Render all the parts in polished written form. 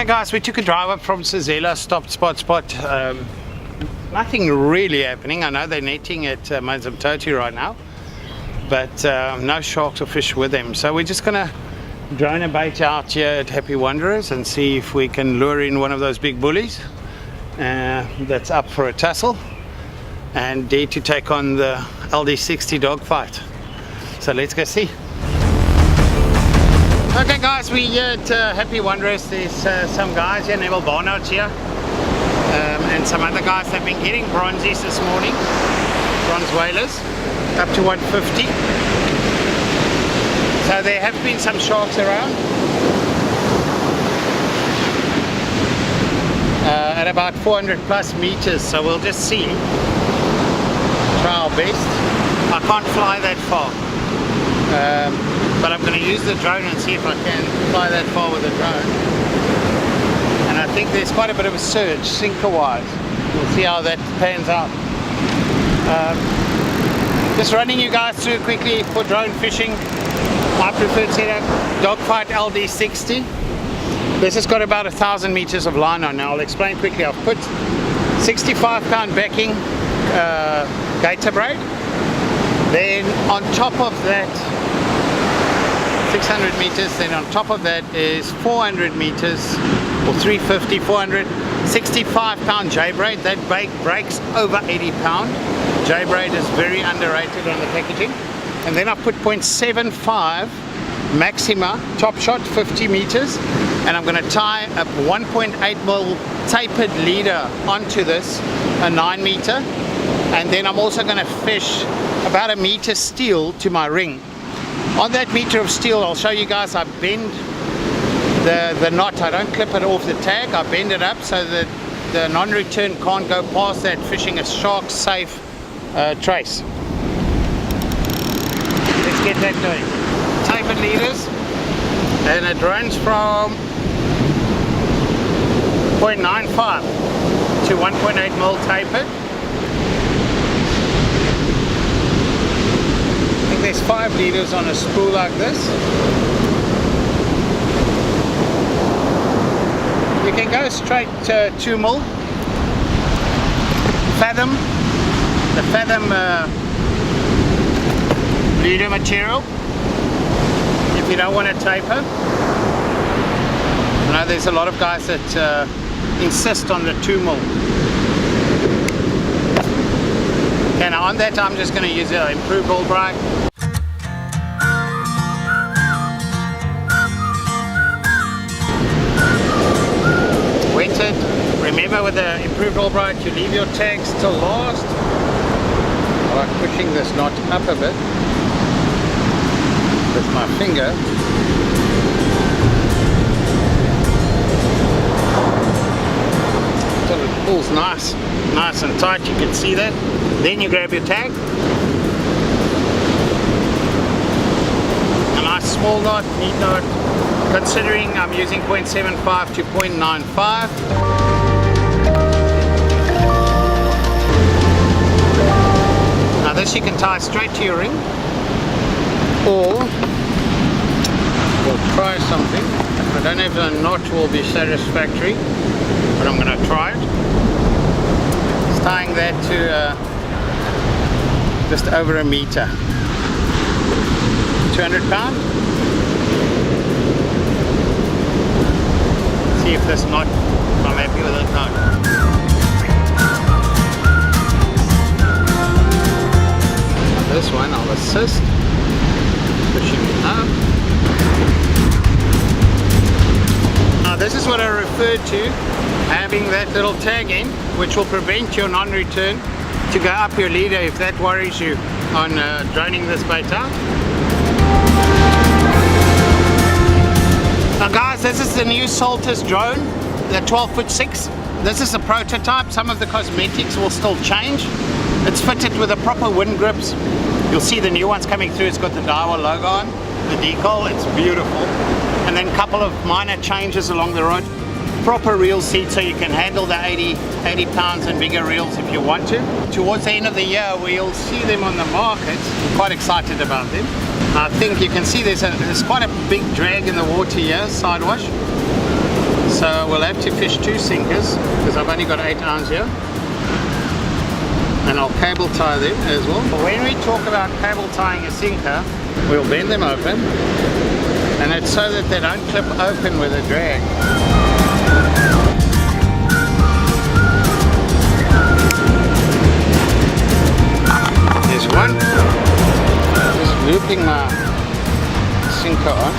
Okay guys, we took a drive up from Sazela, stopped spot. Nothing really happening. I know they're netting at Mazamtoti right now, but no sharks or fish with them. So we're just gonna drone a bait out here at Happy Wanderers and see if we can lure in one of those big bullies that's up for a tussle and dare to take on the LD60 dogfight. So let's go see. Okay guys, we're here at Happy Wanderers. There's some guys here, Neville Barnard's here, and some other guys that have been getting bronzies this morning, bronze whalers, up to 150. So there have been some sharks around. At about 400 plus meters, so we'll just see. Try our best. I can't fly that far, but I'm going to use the drone and see if I can fly that far with the drone. And I think there's quite a bit of a surge, sinker wise. We'll see how that pans out. Just running you guys through quickly for drone fishing. My preferred setup, dogfight LD60. This has got about 1,000 meters of line on. Now I'll explain quickly. I've put 65-pound backing gator braid. Then on top of that, 600 meters, then on top of that is 400 meters, or 350, 400, 65-pound J braid. That breaks over 80 pound. J braid is very underrated on the packaging. And then I put 0.75 Maxima top shot, 50 meters, and I'm going to tie a 1.8mm tapered leader onto this, a 9 meter, and then I'm also going to fish about 1 meter steel to my ring. On that meter of steel, I'll show you guys, I bend the knot. I don't clip it off the tag, I bend it up so that the non-return can't go past that, fishing a shark safe trace. Let's get that going. Tapered leaders, and it runs from 0.95 to 1.8mm tapered. I think there's 5 leaders on a spool like this. You can go straight to 2mm. Fathom, the Fathom leader material, if you don't want to taper. I know there's a lot of guys that insist on the 2mm. Okay, now on that I'm just going to use an improved Albright. Wet it. Remember with the improved Albright you leave your tags till last. I like pushing this knot up a bit with my finger. So it pulls nice and tight, you can see that. Then you grab your tag. A nice small knot, neat knot, considering I'm using 0.75 to 0.95. Now this you can tie straight to your ring, or we'll try something. I don't know if the knot will be satisfactory, but I'm going to try it. Just tying that to just over 1 meter. 200 pound. See if this knot, if I'm happy with this knot. This one I'll assist, pushing it up. Now this is what I referred to, having that little tag in, which will prevent your non-return to go up your leader if that worries you on droning this bait out. Now guys, this is the new Saltus drone, the 12'6". This is a prototype. Some of the cosmetics will still change. It's fitted with the proper wind grips. You'll see the new ones coming through. It's got the Daiwa logo on, the decal. It's beautiful. And then a couple of minor changes along the road. Proper reel seat so you can handle the 80 pounds and bigger reels if you want to. Towards the end of the year we'll see them on the market. I'm quite excited about them. I think you can see there's quite a big drag in the water here, side wash. So we'll have to fish 2 sinkers because I've only got 8 ounce here. And I'll cable tie them as well. When we talk about cable tying a sinker, we'll bend them open, and it's so that they don't clip open with a drag. There's one. Just looping my sinker on.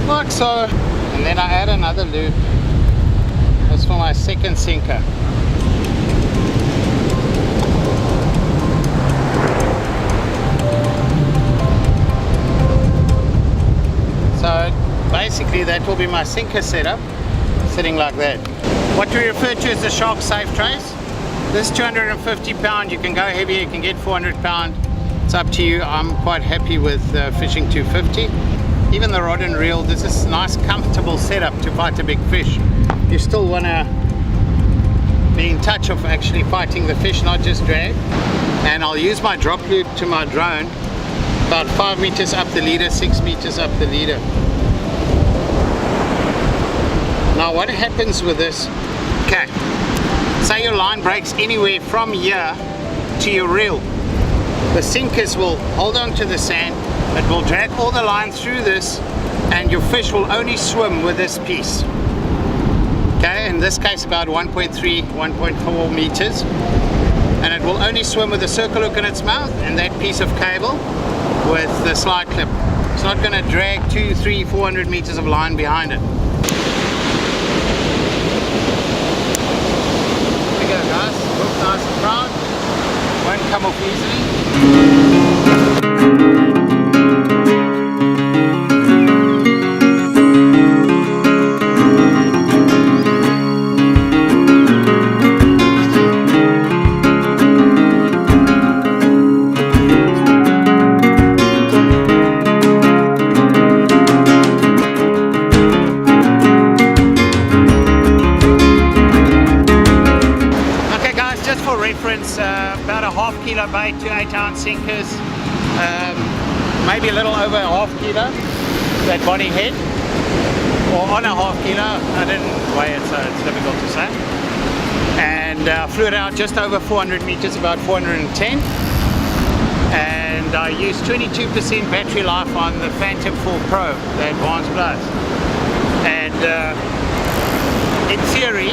Like so. And then I add another loop. That's for my second sinker. So basically that will be my sinker setup, sitting like that. What we refer to as the shark safe trace. This is 250 pound, you can go heavier, you can get 400 pound. It's up to you. I'm quite happy with fishing 250. Even the rod and reel, this is a nice comfortable setup to fight a big fish. You still want to be in touch of actually fighting the fish, not just drag. And I'll use my drop loop to my drone about 5 meters up the leader, 6 meters up the leader. Now what happens with this, okay, say your line breaks anywhere from here to your reel. The sinkers will hold on to the sand. It will drag all the line through this, and your fish will only swim with this piece. Okay, in this case about 1.3, 1.4 meters. And it will only swim with a circle hook in its mouth and that piece of cable with the slide clip. It's not going to drag 200, 300, 400 meters of line behind it. There we go guys, hook nice and proud. Won't come off easily. About a half kilo bait to 8 ounce sinkers, maybe a little over a half kilo, that body head, or on a half kilo, I didn't weigh it so it's difficult to say. And flew it out just over 400 meters, about 410, and I used 22% battery life on the Phantom 4 Pro, the Advanced Plus. And in theory,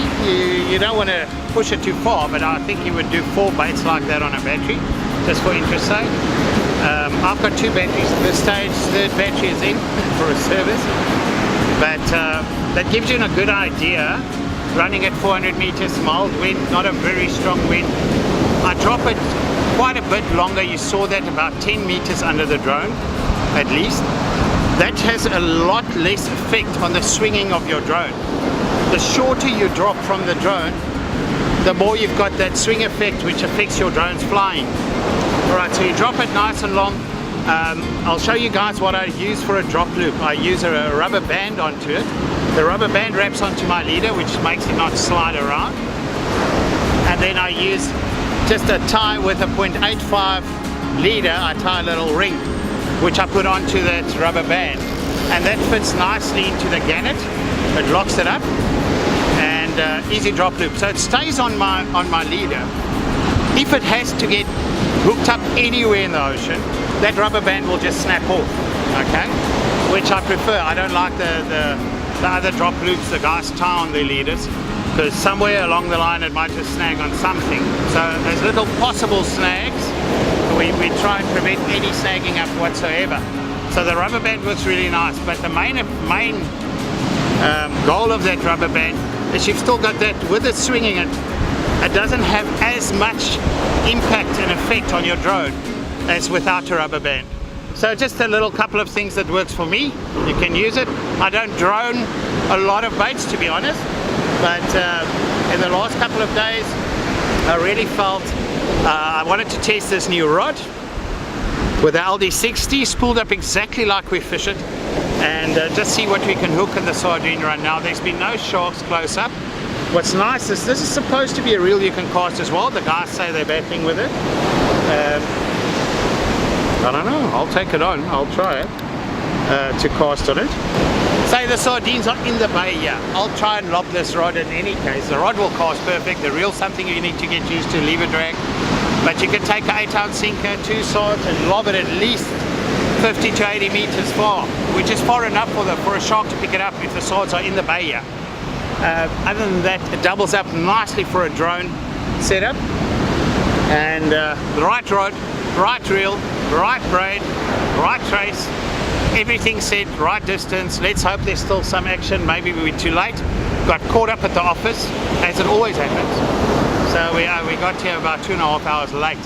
you don't want to push it too far, but I think you would do 4 baits like that on a battery, just for interest sake. I've got 2 batteries at this stage, third battery is in for a service, but that gives you a good idea. Running at 400 meters, mild wind, not a very strong wind. I drop it quite a bit longer, you saw that about 10 meters under the drone, at least. That has a lot less effect on the swinging of your drone. The shorter you drop from the drone, the more you've got that swing effect which affects your drone's flying. Alright, so you drop it nice and long. I'll show you guys what I use for a drop loop. I use a rubber band onto it. The rubber band wraps onto my leader, which makes it not slide around. And then I use just a tie with a 0.85 leader. I tie a little ring, which I put onto that rubber band. And that fits nicely into the gannet. It locks it up. Easy drop loop, so it stays on my leader. If it has to get hooked up anywhere in the ocean, that rubber band will just snap off, okay, which I prefer. I don't like the other drop loops the guys tie on their leaders, because somewhere along the line it might just snag on something. So as little possible snags, we try and prevent any snagging up whatsoever. So the rubber band works really nice, but the main goal of that rubber band is you've still got that, with it swinging it doesn't have as much impact and effect on your drone as without a rubber band. So just a little couple of things that works for me. You can use it. I don't drone a lot of baits, to be honest, but in the last couple of days I really felt I wanted to test this new rod with the LD60, spooled up exactly like we fish it, and just see what we can hook in the Sardine right now. There's been no sharks close up. What's nice is this is supposed to be a reel you can cast as well. The guys say they're battling with it. I don't know, I'll take it on, I'll try it to cast on it. Say the sardines are in the bay here. I'll try and lob this rod in any case. The rod will cast perfect, the reel's something you need to get used to, lever drag. But you can take an 8-ounce sinker, 2 sards, and lob it at least 50 to 80 meters far, which is far enough for a shark to pick it up if the sards are in the bay here. Other than that, it doubles up nicely for a drone setup. And the right rod, right reel, right braid, right trace, everything set, right distance. Let's hope there's still some action. Maybe we were too late. Got caught up at the office, as it always happens. So we got here about 2.5 hours late,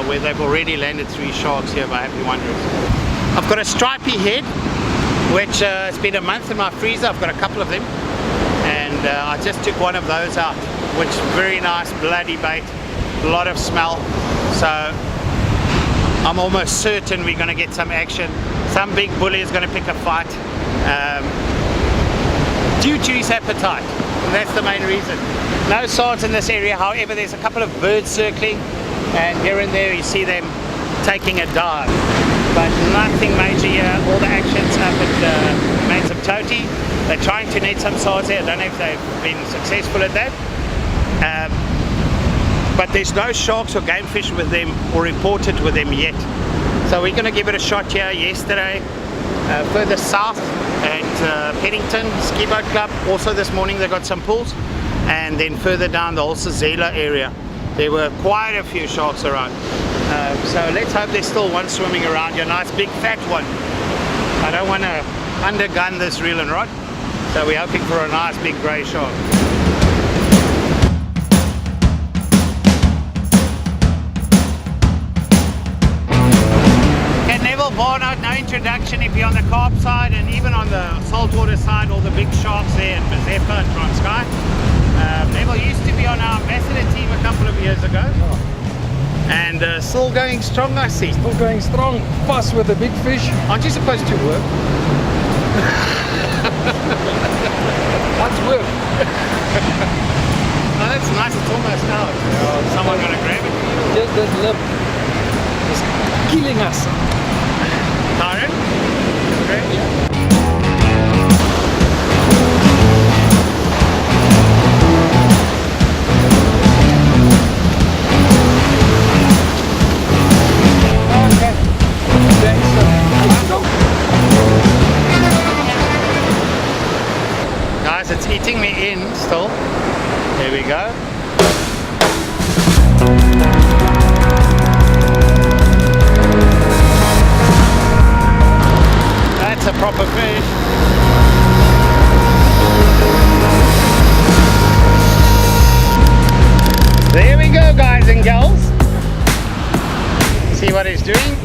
where they've already landed 3 sharks here by Happy Wanderers. I've got a stripy head, which it's been a month in my freezer. I've got a couple of them, and I just took one of those out, which is very nice, bloody bait, a lot of smell. So I'm almost certain we're going to get some action. Some big bully is going to pick a fight due to his appetite, and that's the main reason. No sards in this area, however there's a couple of birds circling, and here and there you see them taking a dive, but nothing major here. All the action's up at Mansaptoti. They're trying to net some sards here. I don't know if they've been successful at that, but there's no sharks or game fish with them or reported with them yet. So we're going to give it a shot here. Yesterday, further south at Pennington Ski Boat Club, also this morning they got some pools, and then further down the Holsezela area there were quite a few sharks around. So let's hope there's still one swimming around here, a nice big fat one. I don't want to undergun this reel and rod, so we're hoping for a nice big grey shark. Barnard, no introduction if you're on the carp side, and even on the saltwater side, all the big sharks there at Mazeppa and Transkei. Neville used to be on our ambassador team a couple of years ago, and still going strong, I see. Still going strong, fast with the big fish. Aren't you supposed to work? That's work. Oh, that's nice, it's almost out. Yeah, someone gonna grab it? Just that lip is killing us. Tyron? Okay. Yeah. Okay. Guys, it's eating me in still. There we go. That's a proper fish. There we go, guys and gals. See what he's doing?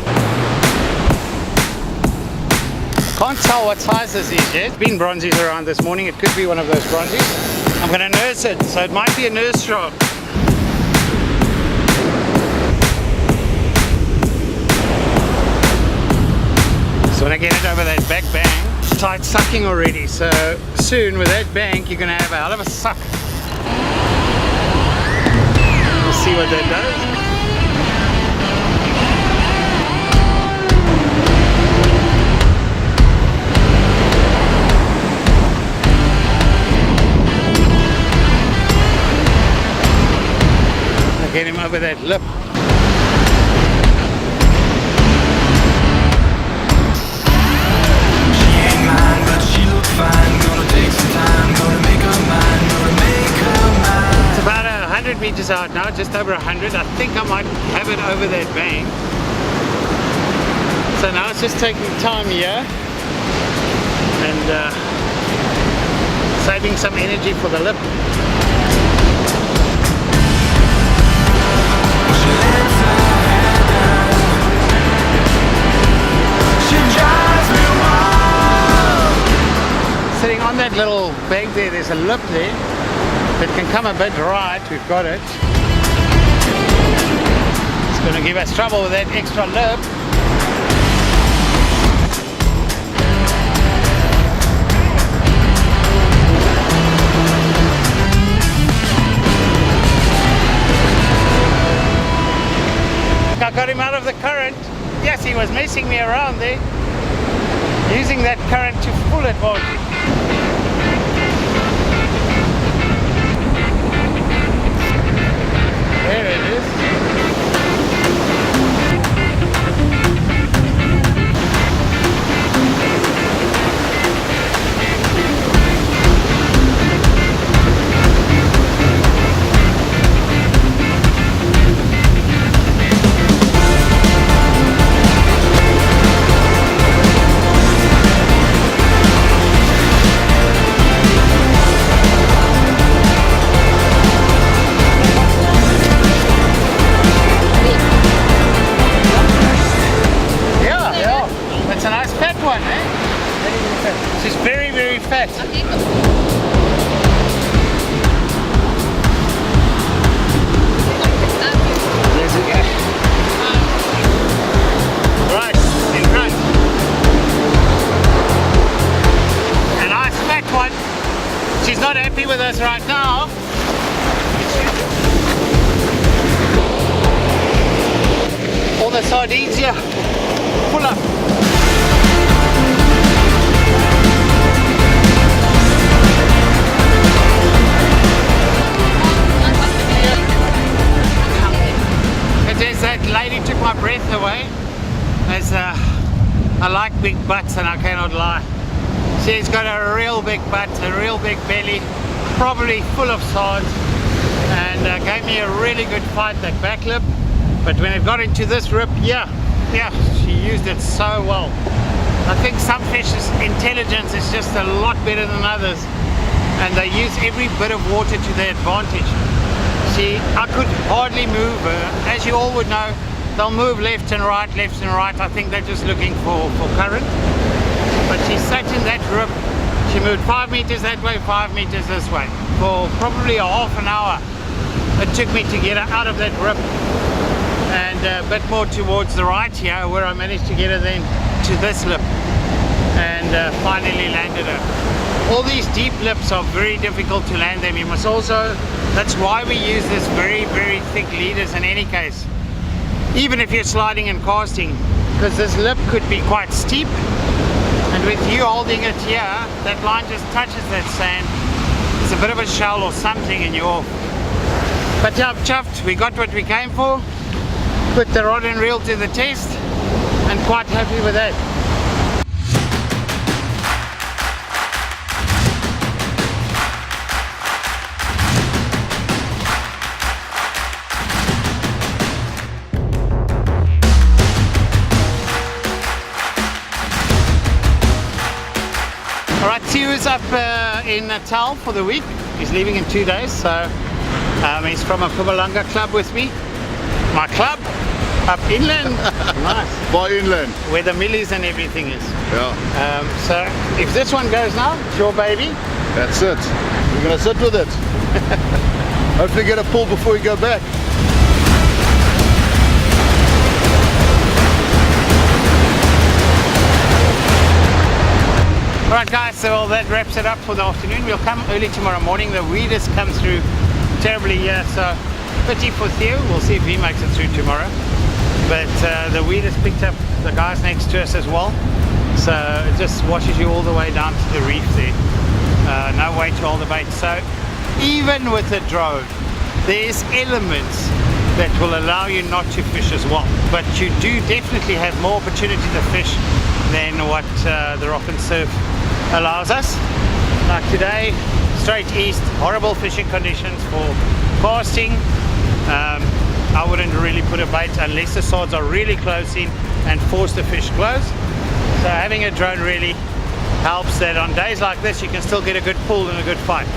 Can't tell what size this is yet. Been bronzies around this morning. It could be one of those bronzies. I'm going to nurse it, so it might be a nurse shark. So when I get it over that back bank, it's tight sucking already, so soon with that bank you're going to have a hell of a suck. We'll see what that does. I'll get him over that lip. It's about 100 meters out now, just over 100. I think I might have it over that bank. So now it's just taking time here and saving some energy for the lip. Sitting on that little bank there, there's a lip there that can come a bit right. We've got it. It's going to give us trouble with that extra lip. I got him out of the current. Yes, he was was messing me around there, using that current to full advantage. There it is. It's a nice fat one, eh? She's very, very fat. There's it, yeah. Right, in front. A nice fat one. She's not happy with us right now. All the sardines here, full up. That lady took my breath away. I like big butts and I cannot lie. She's got a real big butt, a real big belly, probably full of sards, and gave me a really good fight, that back lip. But when it got into this rip, yeah, she used it so well. I think some fish's intelligence is just a lot better than others, and they use every bit of water to their advantage. See, I could hardly move her. As you all would know, they'll move left and right, left and right. I think they're just looking for current. But she sat in that rip. She moved 5 meters that way, 5 meters this way. For probably a half an hour, it took me to get her out of that rip. And a bit more towards the right here, where I managed to get her then to this lip. And finally landed her. All these deep lips are very difficult to land them. You must also, that's why we use this very, very thick leaders in any case. Even if you're sliding and casting, because this lip could be quite steep. And with you holding it here, that line just touches that sand. It's a bit of a shell or something and you're off. But yeah, I'm chuffed. We got what we came for. Put the rod and reel to the test. And quite happy with that. Alright, Theo's up in Natal for the week. He's leaving in 2 days, so he's from a Pumalanga club with me. My club, up inland. Nice. By inland. Where the millies and everything is. Yeah. So, if this one goes now, it's your baby. That's it. We're going to sit with it. Hopefully get a pull before we go back. Alright guys, so that wraps it up for the afternoon. We'll come early tomorrow morning. The weeders come through terribly here, so pity for Theo. We'll see if he makes it through tomorrow. But the weeders picked up the guys next to us as well. So it just washes you all the way down to the reef there. No way to hold the bait. So even with the drone, there's elements that will allow you not to fish as well. But you do definitely have more opportunity to fish than what the rock and surf allows us. Like today, straight east, horrible fishing conditions for casting. I wouldn't really put a bait unless the swords are really close in and force the fish close. So having a drone really helps that on days like this you can still get a good pull and a good fight.